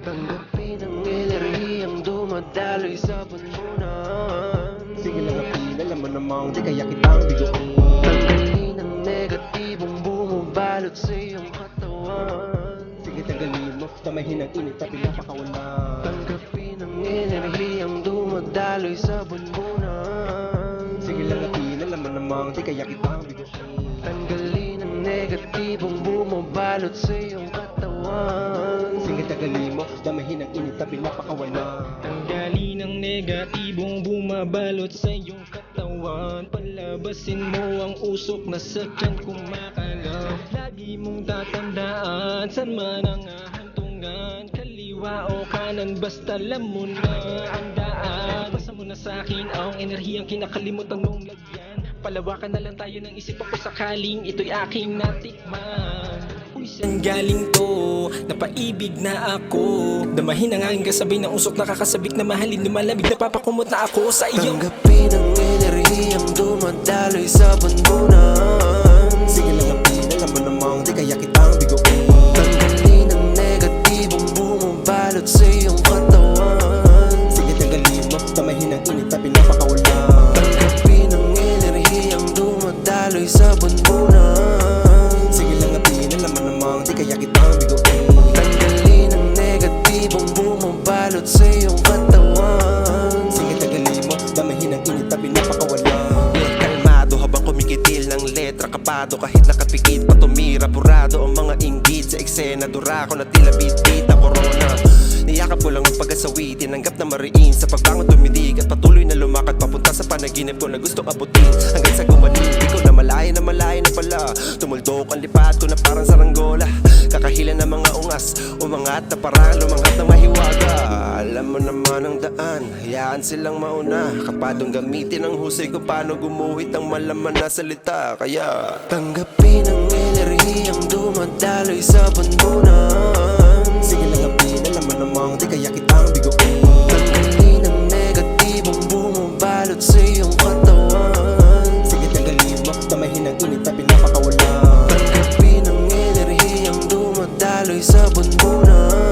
Tanggapin ang enerhiyang dumadaloy sa bunbunan. Sige lang apil, alam mo namang di kaya kitang bigoin. Tanggalin ang negatibong bumabalot sa iyong katawan. Sige tanggalin mo, damahin ang init at pinapakawalan. Tanggapin ang enerhiyang dumadaloy sa bunbunan. Sige lang apil, alam mo namang di kaya kitang bigoin. Tanggalin ang negatibong bumabalot sa iyong katawan. Sige tanggalin mo, damahin ang init at pinapakawalan. Tanggalin ang negatibong bumabalot sa iyong katawan. Palabasin mo ang usok na sa tiyan kumakalat. Lagi mong tatandaan saan man ang hahantungan. Kaliwa o kanan basta alam mo na ang daan. Basta mo na sa'kin ang enerhiyang kinakalimutan mong lagyan. Palawakan na lang tayo ng isip ako sakaling ito'y aking natikman. Uy, saan galing to? Napaibig na ako. Damahin ang aking kasabay ng usok nakakasabik na mahalin. Lumalamig na papakumot na ako sa iyo. Tanggapin ang enerhiyang dumadaloy sa bunbunan. Sige lang apil, alam mo namang di kaya kitang bigoin. Tanggalin ang negatibong bumabalot sa iyong katawan. Sige tanggalin mo, damahin ang init at pinapakawalan. Tanggapin ang enerhiyang dumadaloy sa bunbunan. Sige lang apil, alam mo namang di kaya kitang bigoin. Tanggalin ang negatibong bumabalot sa iyong katawan. Sige tanggalin mo, damahin ang init at pinapakawalan. Kalmado habang kumikitil ng letra kapado. Kahit nakapikit pa tumira purado ang mga inggit sa eksena. Dura ko na tila bitbit na corona. Niyakap ko lang ang pag-asawi. Tinanggap na mariin sa pagbangon tumidig. At patuloy na lumakad papunta sa panaginip ko na gustong abutin. Hanggang sa gumaling, di ko na malaya na pala. Tumuldok ang lipad ko na parang saranggola. Kakahila ng mga ungas, umangat na parang lumanghat ng mahiwaga. Alam mo naman ang daan, hayaan silang mauna. Kapadong gamitin ang husay ko paano gumuhit ang malaman na salita. Kaya Tanggapin ang enerhiyang dumadaloy sa bunbunan. Sige lang apil, alam mo namang di kaya kitang bigoin. Tanggalin ang negatibong bumabalot sa iyong katawan. Sige tanggalin mo, damahin ang init at pinapakawalan. Tanggapin ang enerhiyang dumadaloy sa bunbunan.